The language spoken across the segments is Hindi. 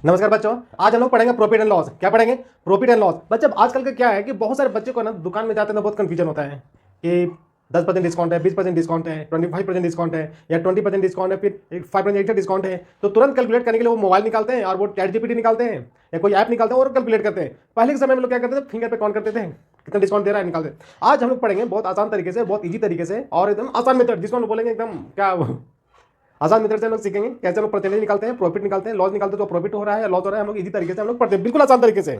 नमस्कार बच्चों। आज हम लोग पढ़ेंगे प्रॉफिट एंड लॉस। क्या पढ़ेंगे? Profit and loss. बच्चे आजकल का क्या है कि बहुत सारे बच्चे को ना दुकान में जाते हैं तो बहुत कंफ्यूजन होता है कि 10% डिस्काउंट है, 20% डिस्काउंट है, 25% डिस्काउंट है या 20% डिस्काउंट है, फिर 5% डिस्काउंट है। तो तुरंत कैलकुलेट करने के लिए वो मोबाइल निकालते हैं और वो चैट जीपीटी निकालते हैं या कोई ऐप निकालते हैं और कैलकुलेट करते हैं। पहले के समय में लोग क्या करते थे, फिंगर पे कौन करते थे कितना डिस्काउंट दे रहा है, निकालते। आज हम लोग पढ़ेंगे बहुत आसान तरीके से, बहुत ईजी तरीके से और एकदम आसान मेथड, जिसको हम लोग बोलेंगे एकदम क्या आसान मेथड से हम लोग सीखेंगे कैसे हम लोग परसेंटेज निकालते हैं, प्रॉफिट निकालते हैं, लॉस निकालते हैं, तो प्रॉफिट हो रहा है या लॉस हो रहा है हम लोग इजी तरीके से हम लोग पढ़ते हैं, बिल्कुल आसान तरीके से।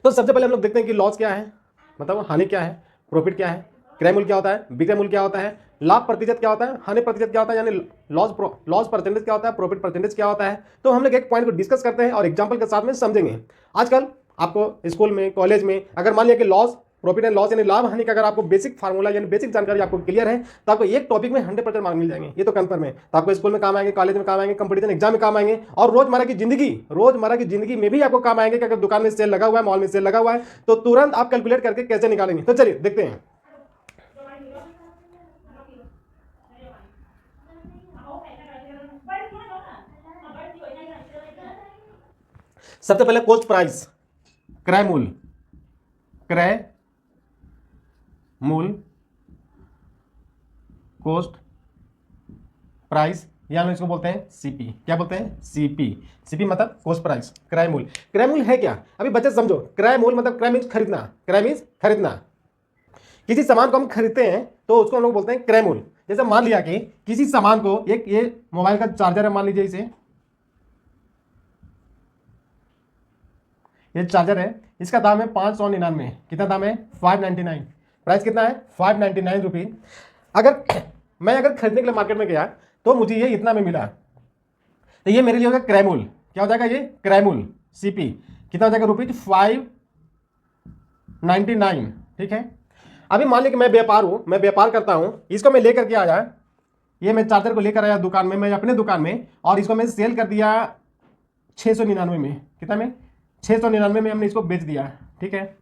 तो सबसे पहले हम लोग देखते हैं कि लॉस क्या है, मतलब हानि क्या है, प्रॉफिट क्या है, क्रय मूल्य क्या होता है, विक्रय मूल्य क्या होता है, लाभ प्रतिशत क्या होता है, हानि प्रतिशत क्या होता है, यानी लॉस परसेंटेज क्या होता है, प्रॉफिट परसेंटेज क्या होता है। तो हम लोग एक पॉइंट को डिस्कस करते हैं और एग्जाम्पल के साथ में समझेंगे। आजकल आपको स्कूल में, कॉलेज में अगर मान लिया कि लॉस, प्रॉफिट एंड लॉस यानी लाभ हानि का अगर आपको बेसिक फार्मूला यानी बेसिक जानकारी आपको क्लियर है तो आपको एक टॉपिक में 100% मार्क मिल जाएंगे, ये तो कंफर्म है। तो आपको स्कूल में काम आएंगे, कॉलेज में काम आएंगे, कंपटीशन एग्जाम में काम आएंगे और रोजमर्रा की जिंदगी में भी आपको काम आएंगे कि अगर दुकान में सेल लगा हुआ है, मॉल में सेल लगा हुआ है तो तुरंत आप कैलकुलेट करके कैसे निकालेंगे। तो चलिए देखते हैं। सबसे पहले कॉस्ट प्राइस, क्रय मूल्य, क्रय मूल्य, कॉस्ट प्राइस या हम इसको बोलते हैं सीपी। क्या बोलते हैं? सीपी। सीपी मतलब कॉस्ट प्राइस, क्रय मूल्य। क्रय मूल्य है क्या? अभी बच्चे समझो, क्रय मूल्य मतलब क्रय मीन्स खरीदना, क्रय मीन्स खरीदना। किसी सामान को हम खरीदते हैं तो उसको हम लोग बोलते हैं क्रय मूल्य। जैसे मान लिया कि किसी सामान को, एक ये मोबाइल का चार्जर है, मान लीजिए इसे, ये चार्जर है, इसका दाम है 599। कितना दाम है? 599। प्राइस कितना है? 599 रुपीज। अगर मैं खरीदने के लिए मार्केट में गया तो मुझे ये इतना में मिला, तो ये मेरे लिए होगा क्रय मूल्य। क्या हो जाएगा? ये क्रय मूल्य, सीपी। कितना हो जाएगा? रुपीज 599। ठीक है। अभी मान लीजिए कि मैं व्यापार हूं, मैं व्यापार करता हूं, इसको मैं लेकर के आया, ये मैं चार्जर को लेकर आया दुकान में, मैं अपने दुकान में, और इसको मैं सेल कर दिया 699 में। कितना में? 699 में हमने इसको बेच दिया। ठीक है।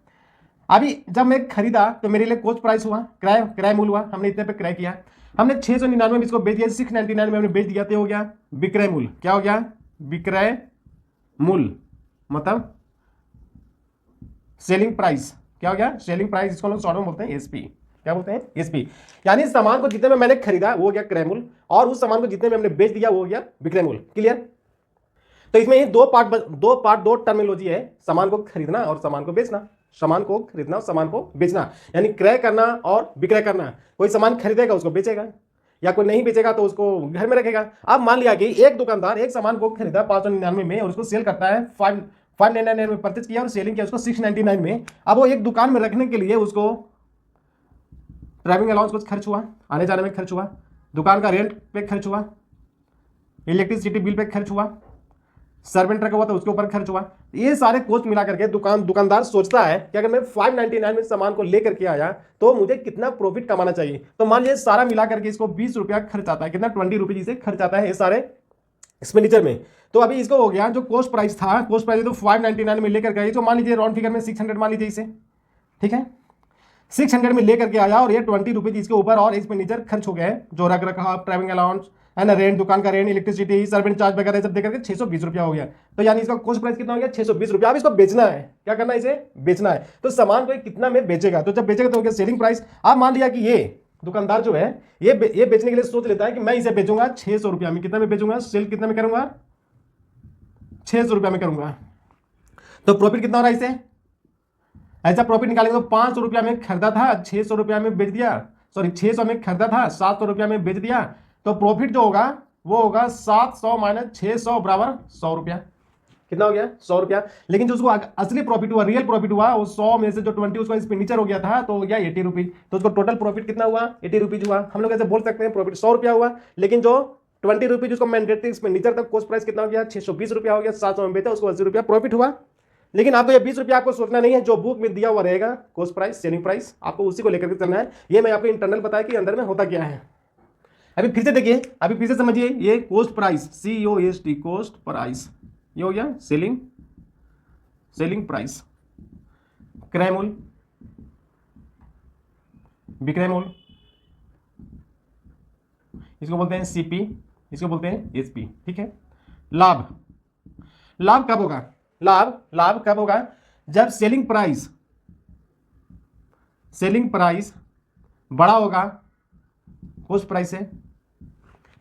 अभी जब मैं खरीदा तो मेरे लिए कॉस्ट प्राइस हुआ, क्रय क्रय मूल्य हुआ, हमने इतने पे क्रय किया, हमने 699 में इसको बेच दिया, 699 में हमने बेच दिया, तो हो गया विक्रय मूल्य। क्या हो गया? विक्रय मूल्य मतलब सेलिंग प्राइस। क्या हो गया? Selling price. इसको लोग शॉर्ट में बोलते हैं एसपी। क्या बोलते हैं? एसपी। यानी सामान को जितने में मैंने खरीदा वो हो गया क्रय मूल्य, और उस सामान को जितने में हमने बेच दिया वो हो गया विक्रय मूल्य। क्लियर? तो इसमें ये दो टर्मिनोलॉजी है, सामान को खरीदना और सामान को बेचना। सामान को खरीदना और सामान को बेचना, यानी क्रय करना और विक्रय करना। कोई सामान खरीदेगा उसको बेचेगा, या कोई नहीं बेचेगा तो उसको घर में रखेगा। अब मान लिया कि एक दुकानदार एक सामान को खरीदा 599 में और उसको सेल करता है 599 में, परचेज किया और सेलिंग किया उसको 699 में। अब वो एक दुकान में रखने के लिए उसको ड्राइविंग अलाउंस कुछ खर्च हुआ, आने जाने में खर्च हुआ, दुकान का रेंट पे खर्च हुआ, इलेक्ट्रिसिटी बिल पे खर्च हुआ, सर्वेंट रखा हुआ तो उसके ऊपर खर्च हुआ। ये सारे कॉस्ट मिला करके दुकानदार सोचता है कि अगर मैं 599 में सामान को लेकर के आया तो मुझे कितना प्रॉफिट कमाना चाहिए। तो मान लीजिए सारा मिला करके इसको 20 रुपया खर्च आता है। कितना? 20 रुपीज इसे खर्च आता है ये सारे एक्सपेंडिचर में। तो अभी इसको हो गया जो कॉस्ट प्राइस था, कॉस्ट प्राइस तो 599 में लेकर के आई, तो मान लीजिए राउंड फिगर में 600 मान लीजिए इसे। ठीक है। 600 में लेकर के आया और ये 20 रुपीज इसके ऊपर और एक्सपेंडिचर खर्च हो गए, जो रख रखा, ड्राइविंग अलाउंस है ना, रेंट, दुकान का रेंट, इलेक्ट्रिसिटी, सर्वेंट चार्ज वगैरह सब देकर के 620 रुपया हो गया। तो यानी इसका कॉस्ट प्राइस कितना हो गया? 620 रुपया। अब इसको बेचना है। क्या करना है? इसे बेचना है। तो सामान को कितना में बेचेगा? तो जब बेचेगा तो हो गया सेलिंग प्राइस। अब मान लिया कि ये दुकानदार जो है ये बेचने के लिए सोच लेता है कि मैं इसे बेचूंगा 600 रुपया में। कितना में बेचूंगा? सेल कितना में करूंगा? 600 रुपया में करूंगा। तो प्रॉफिट कितना हो रहा है इसे? ऐसा प्रॉफिट निकालेंगे तो 500 रुपया में खरीदा था, 600 रुपया में बेच दिया, सॉरी 600 में खरीदा था, 700 रुपया में बेच दिया, तो प्रॉफिट जो होगा वो होगा 700 माइनस 600 बराबर 100 रुपया। कितना हो गया? 100 रुपया। लेकिन जो उसको असली प्रॉफिट हुआ, रियल प्रॉफिट हुआ, वो 100 में से जो 20 उसका एक्सपेंडिचर हो गया था तो हो गया 80 रुपीज। तो उसको टोटल प्रॉफिट कितना हुआ? 80 रुपीज हुआ। हम लोग ऐसे बोल सकते हैं प्रॉफिट 100 रुपया हुआ, लेकिन जो 20 रुपीज उसको मैंडेटरी एक्सपेंडिचर तक कॉस्ट प्राइस कितना हो गया? 620 रुपया हो गया। 700 में बेचा उसको 80 रुपया प्रॉफिट हुआ। लेकिन आपको ये 20 रुपया आपको सोचना नहीं है, जो बुक में दिया हुआ रहेगा कॉस्ट प्राइस, सेलिंग प्राइस, आपको उसी को लेकर के चलना है। ये मैं आपको इंटरनल बताया कि अंदर में होता क्या है। अभी फिर से देखिए, अभी फिर से समझिए, ये cost price, COST, cost price, ये हो गया सेलिंग प्राइस, क्रय मूल्य, विक्रय मूल्य, इसको बोलते हैं CP, इसको बोलते हैं SP। ठीक है। लाभ, लाभ कब होगा? लाभ कब होगा? जब सेलिंग प्राइस बड़ा होगा कॉस्ट प्राइस से,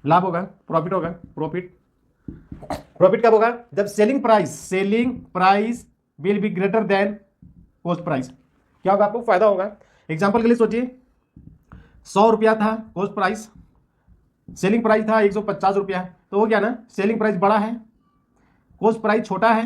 लाभ होगा, प्रॉफिट होगा। प्रॉफिट कब होगा? जब selling price will be greater than cost price. क्या होगा? आपको फायदा होगा। एग्जांपल के लिए सोचिए, 100 रुपया था कॉस्ट प्राइस, सेलिंग प्राइस था 150 रुपया, तो हो गया ना, सेलिंग प्राइस बड़ा है, कॉस्ट प्राइस छोटा है,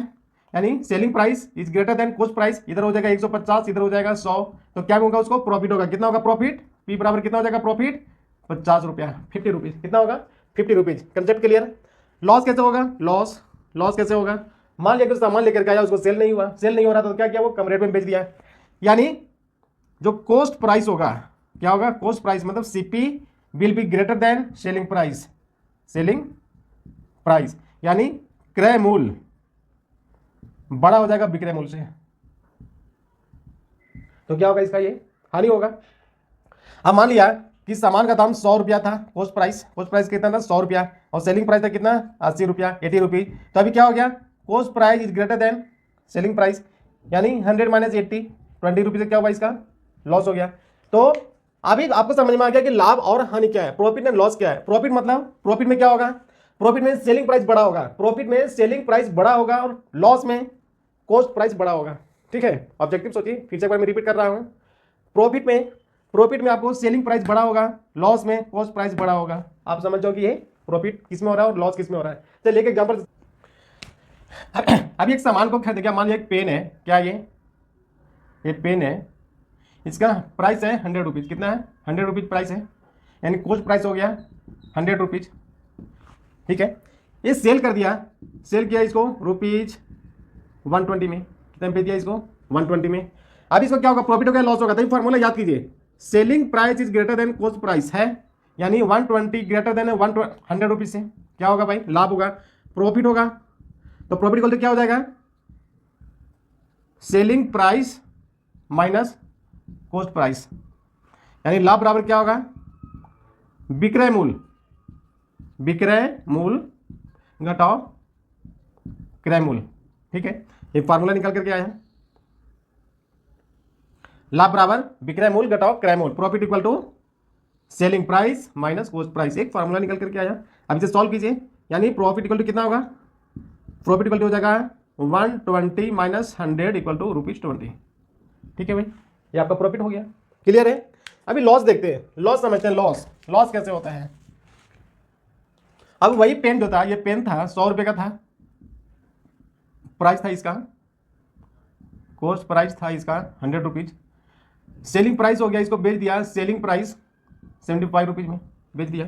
यानी selling price is greater than cost price. इधर हो जाएगा 150, इधर हो जाएगा 100, तो क्या होगा? उसको प्रॉफिट होगा। कितना होगा प्रॉफिट? पी बराबर कितना हो जाएगा प्रॉफिट? 50 रुपया, 50 रुपीज। कितना होगा? 50 रुपीज। Concept clear? लॉस कैसे होगा? लॉस कैसे होगा? मान लिया कि सामान लेकर के आया, उसको सेल नहीं हो रहा, तो क्या किया? वो कम रेट में बेच दिया। यानी जो कॉस्ट प्राइस होगा, क्या होगा? कॉस्ट प्राइस मतलब CP will be greater than selling price, यानी क्रय मूल्य बड़ा हो जाएगा विक्रय मूल्य से। तो क्या होगा? इसका ये हानि होगा। अब मान लिया कि सामान का दाम 100 रुपया था, कॉस्ट प्राइस कितना था? 100 रुपया, और सेलिंग प्राइस था कितना? 80 रुपया, 80 रुपीज। तो अभी क्या हो गया? Cost price is greater than selling price, यानी 100 माइनस 80, 20 रुपीज से क्या होगा? इसका लॉस हो गया। तो अभी आपको समझ में आ गया कि लाभ और हानि क्या है, प्रॉफिट एंड लॉस क्या है। प्रॉफिट मतलब प्रॉफिट में क्या होगा? प्रॉफिट में सेलिंग प्राइस बड़ा होगा, और लॉस में कॉस्ट प्राइस बड़ा होगा। ठीक है, ऑब्जेक्टिव सोचिए, फिर से एक बार मैं रिपीट कर रहा हूं। प्रॉफिट में आपको सेलिंग प्राइस बड़ा होगा, लॉस में कॉस्ट प्राइस बड़ा होगा। आप समझ जाओ कि ये प्रॉफिट किस में हो रहा है और लॉस किस में हो रहा है। चलिए एक एग्जांपल, अभी एक सामान को खरीदे, क्या मान लिया एक पेन है, क्या ये पेन है, इसका प्राइस है 100 रुपीज। कितना है? 100 रुपीज प्राइस है, यानी कॉस्ट प्राइस हो गया 100 रुपीज। ठीक है, ये सेल किया इसको रुपीज 120 में। कितने पे दिया इसको? 120 में। अब इसको क्या होगा? प्रॉफिट होगा, लॉस होगा? तो फॉर्मूला याद कीजिए, selling price is greater than cost price है, यानी 120 ग्रेटर देन 100 रुपीज से क्या होगा भाई? लाभ होगा, प्रॉफिट होगा। तो प्रॉफिट बोलते क्या हो जाएगा? Selling price minus cost price, यानी लाभ बराबर क्या होगा? विक्रय मूल्य घटाओ क्रय मूल्य। ठीक है, ये फार्मूला निकल करके आया है, लाभ बराबर विक्रय मूल्य घटाओ क्रय मूल्य, profit equal to selling price minus cost price. एक फार्मूला निकल करके आया, अब इसे सॉल्व कीजिए, यानी प्रॉफिट इक्वल टू कितना होगा? प्रॉफिट इक्वल टू हो जाएगा 120 माइनस 100 इक्वल टू ₹20। ठीक है भाई, ये आपका प्रॉफिट हो गया। क्लियर है? अभी लॉस देखते हैं, लॉस समझते हैं। लॉस कैसे होता है? अब वही पेन जो था, ये पेन था 100 रुपये का था, प्राइस था इसका, कॉस्ट प्राइस था इसका 100 रुपीज, सेलिंग प्राइस हो गया, इसको बेच दिया, सेलिंग प्राइस 75 रुपीज में बेच दिया।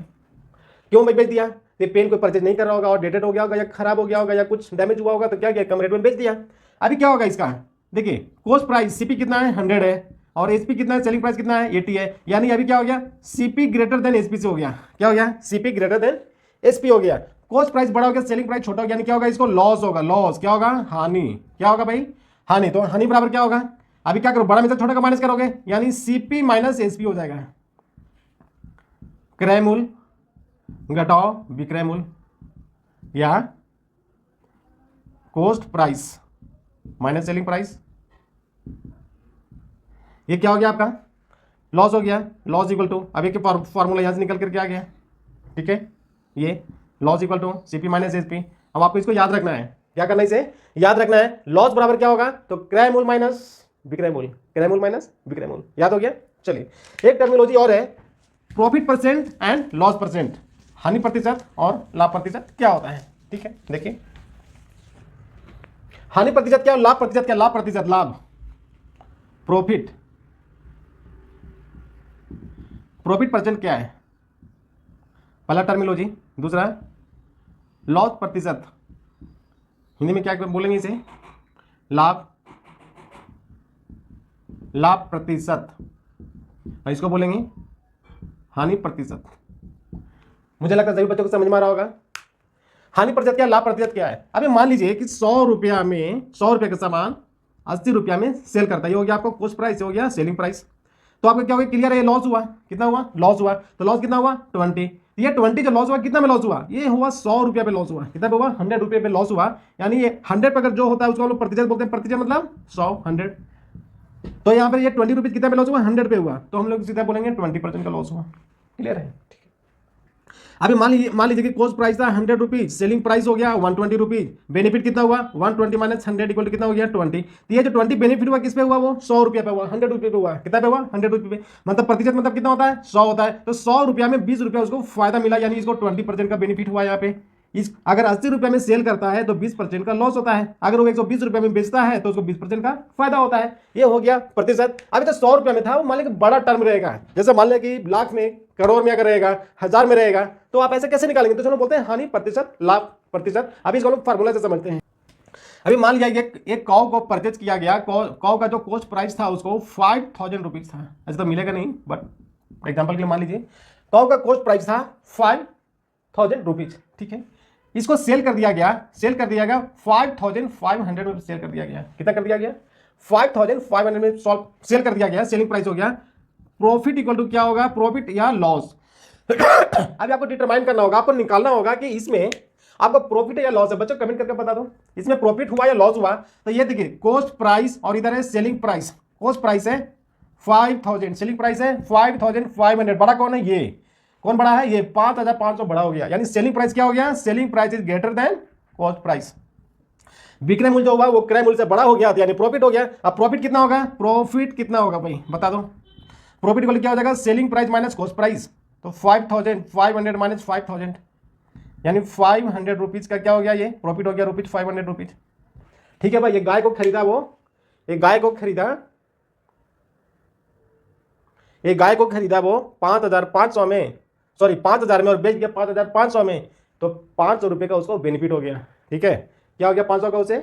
क्यों भाई बेच दिया? ये पेन कोई परचेज नहीं कर रहा होगा, और डेटेड हो गया होगा, या खराब हो गया होगा, या कुछ डैमेज हुआ होगा, तो क्या किया? कम रेट में बेच दिया। अभी क्या होगा इसका? देखिए, कॉस्ट प्राइस सीपी कितना है? 100 है, और एसपी कितना है? सेलिंग प्राइस कितना है? 80 है, यानी अभी क्या हो गया? सीपी ग्रेटर देन एसपी से हो गया। क्या हो गया? सीपी ग्रेटर देन एसपी हो गया। कॉस्ट प्राइस बड़ा हो गया, सेलिंग प्राइस छोटा हो गया, यानी क्या होगा? इसको लॉस होगा। लॉस क्या होगा? हानि। क्या होगा भाई? हानि। तो हानि बराबर क्या होगा? अभी क्या करो? बड़ा में से छोटा का माइनस करोगे, यानी सीपी माइनस एसपी हो जाएगा। क्रय मूल्य घटाओ विक्रय मूल्य, या cost price minus selling price. ये क्या हो गया? आपका लॉस हो गया। लॉस इक्वल टू, अब एक फॉर्मूला यहां से निकल करके आ गया। ठीक है, ये loss equal to CP minus SP. अब आपको इसको याद रखना है। क्या करना है? इसे याद रखना है। लॉस बराबर क्या होगा? तो क्रय मूल्य माइनस विक्रय मूल्य, क्रय मूल्य माइनस विक्रय मूल्य। याद हो गया? चलिए, एक टर्मिनोलॉजी और है, profit percent and loss percent. हानि प्रतिशत और लाभ प्रतिशत क्या होता है? ठीक है, देखिए, हानि प्रतिशत क्या और लाभ प्रतिशत क्या? लाभ प्रतिशत, लाभ, प्रॉफिट परसेंट क्या है? पहला टर्मिनोलॉजी। दूसरा लॉस प्रतिशत, हिंदी में क्या बोलेंगे इसे? लाभ प्रतिशत, और इसको बोलेंगे हानि प्रतिशत। मुझे लगता है सभी बच्चों को समझ में आ रहा होगा। हानि प्रतिशत क्या, लाभ प्रतिशत क्या है? अभी मान लीजिए कि 100 रुपये का सामान 80 रुपया में सेल करता है, ये हो गया आपको कॉस्ट प्राइस, हो गया सेलिंग प्राइस। तो आपका क्या हो गया? क्लियर है? लॉस हुआ। कितना हुआ? लॉस हुआ। तो लॉस कितना हुआ? 20। तो ये 20 जो लॉस हुआ कितना में लॉस हुआ, ये हुआ 100 रुपये पे लॉस हुआ, कितना पे हुआ 100 रुपये पे लॉस हुआ। यानी ये 100 पे अगर जो होता है उसको हम लोग प्रतिशत बोलते हैं, प्रतिशत मतलब 100। तो यहाँ पर ये 20 रुपीज कितना पे लॉस हुआ, 100 पे हुआ, तो हम लोग सीधा बोलेंगे 20% का लॉस हुआ। क्लियर है। अभी मान लीजिए कि कॉस्ट प्राइस था 100 रुपीज, सेलिंग प्राइस हो गया 120 रुपीज, बेनिफिट कितना हुआ 120 माइनस 100 इक्वल टू कितना हो गया 20। तो ये जो 20 बेनिफिट हुआ किस पे हुआ, वो 100 रुपये पे हुआ, 100 रुपये पे हुआ, कितना पे हुआ 100 रुपये पे, मतलब प्रतिशत मतलब कितना होता है 100 होता है। तो 100 रुपया में 20 रुपया उसको फायदा मिला, यानी इसको 20% का बेनिफिट हुआ यहाँ पे। इस अगर 80 रुपये में सेल करता है तो 20% का लॉस होता है, अगर वो 120 रुपये में बेचता है तो उसको 20% का फायदा होता है। ये हो गया प्रतिशत। अभी तो 100 रुपये में था, वो मान लीजिए बड़ा टर्म रहेगा, जैसे मान लिया कि लाख में, करोड़ में अगर रहेगा, हजार में रहेगा, तो आप ऐसे कैसे निकालेंगे, तो चलो बोलते हैं हानि प्रतिशत, लाभ प्रतिशत। अभी इसको लोग फार्मूला से समझते हैं। अभी मान लिया एक काउ को परचेज किया गया, काउ का जो कॉस्ट प्राइस था उसको 5000 रुपीज था, ऐसे तो मिलेगा नहीं, बट एग्जाम्पल के लिए मान लीजिए काउ का कॉस्ट प्राइस था 5000 रुपीज, ठीक है। इसको सेल कर दिया गया 5500 में सेल कर दिया गया, कितना कर दिया गया 5500 में सेल कर दिया गया, सेलिंग प्राइस हो गया। प्रॉफिट इक्वल टू क्या होगा, प्रॉफिट या लॉस। अभी आपको डिटरमाइन करना होगा, आपको निकालना होगा कि इसमें आपका प्रॉफिट है या लॉस है। बच्चों कमेंट करके बता दो इसमें प्रॉफिट हुआ या लॉस हुआ। तो ये देखिए कॉस्ट प्राइस और इधर है सेलिंग प्राइस। कॉस्ट प्राइस है 5000, सेलिंग प्राइस है 5500। बड़ा कौन है, ये कौन बड़ा है, ये 5500 बड़ा हो गया, यानी सेलिंग प्राइस क्या हो गया, selling price is greater than cost price. विक्रय मूल्य जो हुआ वो क्रय मूल्य से बड़ा हो गया, यानी प्रॉफिट हो गया। अब प्रॉफिट कितना होगा, प्रॉफिट कितना होगा भाई बता दो। प्रॉफिट को क्या हो जाएगा, selling price minus cost price. तो 5500 माइनस 5000, यानी 500 रुपीज का क्या हो गया, ये प्रॉफिट हो गया रुपीज 500 रुपीज। ठीक है भाई, ये गाय को खरीदा, वो एक गाय को खरीदा, एक गाय को खरीदा वो 5500 में, सॉरी 5000 में, और बेच गया 5500 में, तो 500 रुपये का उसको बेनिफिट हो गया। ठीक है, क्या हो गया 500 का उसे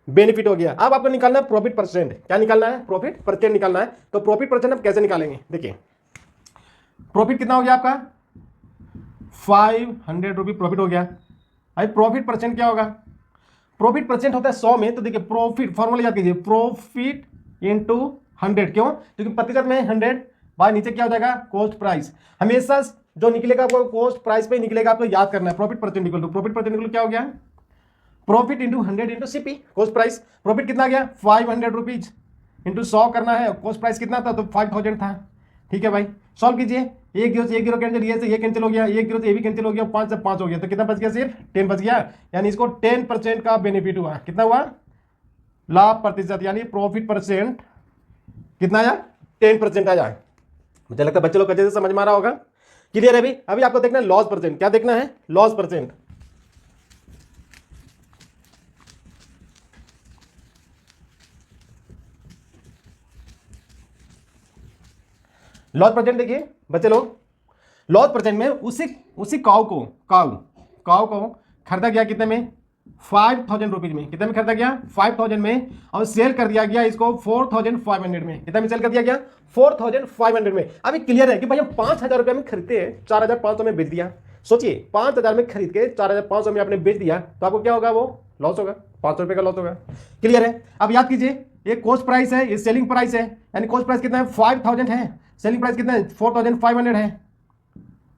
बेनिफिट हो गया। अब आपको निकालना है प्रॉफिट परसेंट। क्या निकालना है, प्रॉफिट परसेंट निकालना है। तो प्रॉफिट परसेंट आप कैसे निकालेंगे, देखिए प्रॉफिट कितना हो गया आपका 500 रुपये प्रॉफिट हो गया। अभी प्रॉफिट परसेंट क्या होगा, प्रॉफिट परसेंट होता है 100 में, तो देखिए प्रॉफिट फॉर्मूला याद कीजिए, प्रॉफिट इंटू 100। क्यों, क्योंकि प्रतिशत में 100 बाय नीचे क्या हो जाएगा कॉस्ट प्राइस। हमेशा जो निकलेगा वो कॉस्ट प्राइस पे निकलेगा, आपको याद करना है। Profit percent equal to, profit percent equal क्या हो गया, profit into 100 into CP cost price. Profit कितना गया 500 रुपीज इंटू 100 करना है, कॉस्ट प्राइस कितना था, तो 5000 था। ठीक है भाई, सॉल्व कीजिए। एक जीरो से एक जीरो कैंसिल, ये से ये कैंसिल हो गया, एक जीरो से ये भी कैंसिल हो गया, 5 से 5 हो गया, तो कितना बच गया, सिर्फ 10 बच गया। यानी इसको 10% का बेनिफिट हुआ। कितना हुआ, लाभ प्रतिशत, यानी प्रॉफिट परसेंट कितना आया 10% आया। मुझे लगता है बच्चे लोग अच्छे से समझ में आ रहा होगा। क्लियर है अभी आपको देखना है लॉस परसेंट। क्या देखना है, लॉस परसेंट। लॉस परसेंट देखिए बच्चे लोग, लॉस परसेंट में उसी काउ को खरीदा गया कितने में, 5000 रुपीज में। कितने में खरीदा गया 5000 में, और सेल कर दिया गया इसको 4500 में। कितने में सेल कर दिया गया 4500 में। अभी क्लियर है कि भाई हम 5000 रुपये में खरीदते हैं, 4500 में बेच दिया। सोचिए 5000 में खरीद के 4500 में आपने बेच दिया, तो आपको क्या होगा, वो लॉस होगा, 500 रुपये का लॉस होगा। क्लियर है। अब याद कीजिए ये कॉस्ट प्राइस है, ये सेलिंग प्राइस है, यानी कॉस्ट प्राइस कितना है 5000 है, सेलिंग प्राइस कितना है 4500 है।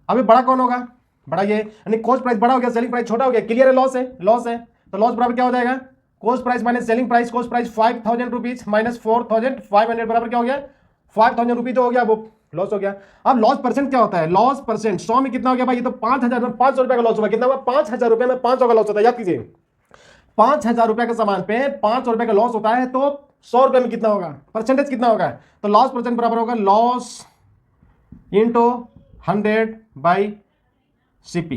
अभी बड़ा कौन होगा, बड़ा ये, यानी कॉस्ट प्राइस बड़ा हो गया, सेलिंग प्राइस छोटा हो गया। क्लियर है, लॉस है, लॉस है। तो लॉस बराबर क्या हो जाएगा, cost price minus selling price. Cost price 5000 rupees minus 4500 बराबर क्या हो गया 5000 रुपीज हो गया, वो लॉस हो गया। अब लॉस परसेंट क्या होता है, लॉस परसेंट 100 में कितना हो गया भाई, ये तो 5000 में 500 रुपए का लॉस हुआ। कितना हुआ 5000 रुपए में 500 का लॉस होता है। याद कीजिए 5000 रुपए के सामान पे 500 रुपए का लॉस होता है, तो 100 रुपए में कितना होगा, परसेंटेज कितना होगा, तो लॉस परसेंट बराबर होगा loss into 100 by CP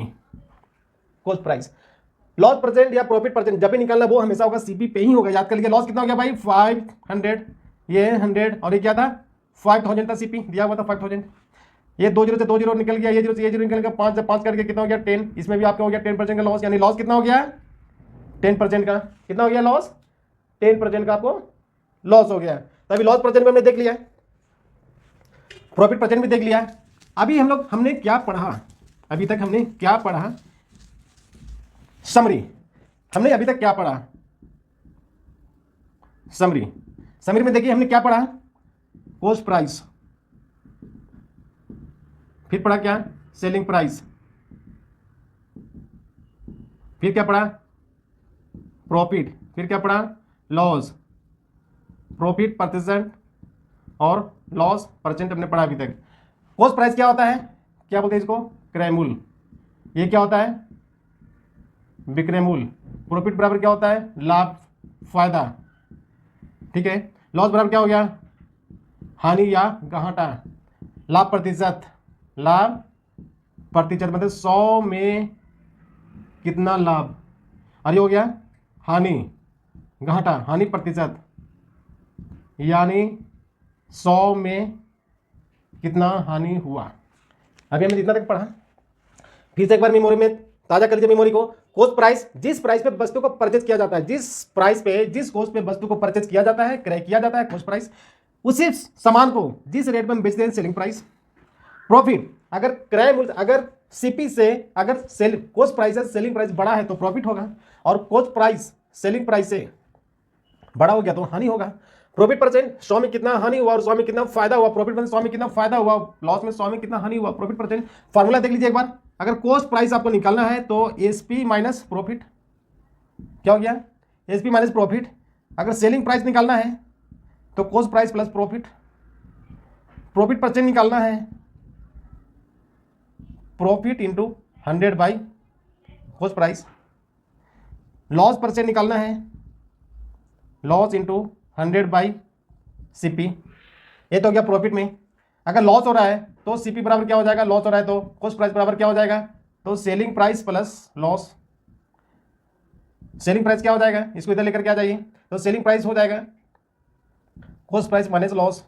cost price. Loss percent या प्रॉफिट परसेंट जब भी निकालना वो हमेशा होगा सीपी पे ही होगा। याद कर लीजिए लॉस कितना हो गया भाई 500, ये 100 और ये क्या था 5000 था, सीपी दिया हुआ था 5000। ये 2 जीरो से 2 जीरो निकल गया, ये जीरो से ये जीरो निकल गया, 5 से 5 करके कितना हो गया 10। इसमें भी आपका हो गया 10% का लॉस, यानी लॉस कितना हो गया 10% का। कितना हो गया लॉस 10% का आपको लॉस हो गया। तो अभी लॉस परसेंट में हमने देख लिया, प्रॉफिट परसेंट भी देख लिया। अभी हमने क्या पढ़ा, अभी तक हमने क्या पढ़ा, समरी। हमने अभी तक क्या पढ़ा, समरी में देखिए हमने क्या पढ़ा, कॉस्ट प्राइस, फिर पढ़ा क्या सेलिंग प्राइस, फिर क्या पढ़ा, प्रॉफिट, फिर क्या पढ़ा, लॉस, प्रॉफिट परसेंट और लॉस परसेंट हमने पढ़ा अभी तक। कॉस्ट प्राइस क्या होता है, क्या बोलते हैं इसको, क्रयमूल्य। ये क्या होता है, विक्रयमूल्य। प्रॉफिट बराबर क्या होता है, लाभ, फायदा, ठीक है। लॉस बराबर क्या हो गया, हानि या घाटा। लाभ प्रतिशत, लाभ प्रतिशत मतलब 100 में कितना लाभ, और ये हो गया हानि, घाटा, हानि प्रतिशत, यानी 100 में कितना हानि हुआ। अभी हमने जितना तक पढ़ा, फिर से एक बार मेमोरी में ताजा कर लीजिए मेमोरी को। कॉस्ट प्राइस, जिस प्राइस पे वस्तु को परचेज किया जाता है, जिस प्राइस पे, जिस कॉस्ट पे वस्तु को परचेज किया जाता है, क्रय किया जाता है, कॉस्ट प्राइस। उसी सामान को जिस रेट में हम बेचते हैं, सेलिंग प्राइस। प्रॉफिट, अगर क्रय मूल्य, अगर सीपी से अगर सेल कॉस्ट प्राइस से सेलिंग प्राइस बड़ा है तो प्रॉफिट होगा, और कॉस्ट प्राइस सेलिंग प्राइस से बड़ा हो गया तो हानि होगा। प्रॉफिट परसेंट, 100 में कितना हानि हुआ और 100 में कितना फायदा हुआ। प्रॉफिट में 100 में कितना फायदा हुआ, लॉस में 100 में कितना हानि हुआ। प्रॉफिट परसेंट फार्मूला देख लीजिए एक बार। अगर कॉस्ट प्राइस आपको निकालना है तो एसपी माइनस प्रॉफिट, क्या हो गया, एसपी माइनस प्रॉफिट। अगर सेलिंग प्राइस निकालना है तो cost price plus profit. Profit percent निकालना है, profit into 100 by cost price. Loss percent निकालना है, लॉस इंटू 100 बाई सीपी। ये तो हो गया प्रॉफिट में। अगर लॉस हो रहा है तो सीपी बराबर क्या हो जाएगा, लॉस हो रहा है तो कॉस्ट प्राइस बराबर क्या हो जाएगा, तो selling price plus loss. Selling price क्या हो जाएगा, इसको इधर लेकर के आ जाइए, तो सेलिंग प्राइस हो जाएगा कॉस्ट प्राइस माइनस लॉस।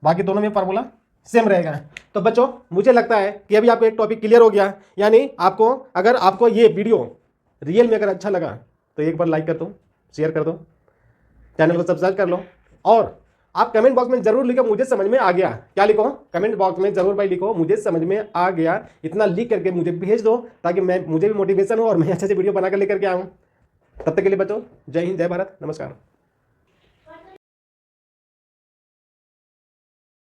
बाकी दोनों में फार्मूला सेम रहेगा। तो बच्चों मुझे लगता है कि अभी आपको एक टॉपिक क्लियर हो गया। यानी आपको, अगर आपको ये वीडियो रियल में अगर अच्छा लगा तो एक बार लाइक कर दो, शेयर कर दो, चैनल को सब्सक्राइब कर लो, और आप कमेंट बॉक्स में जरूर लिखो मुझे समझ में आ गया। क्या लिखो, कमेंट बॉक्स में जरूर भाई लिखो मुझे समझ में आ गया। इतना लिख करके मुझे भेज दो ताकि मुझे भी मोटिवेशन हो और मैं अच्छे से वीडियो बना कर लेकर के आऊँ। तब तक के लिए बच्चों जय हिंद, जय भारत, नमस्कार।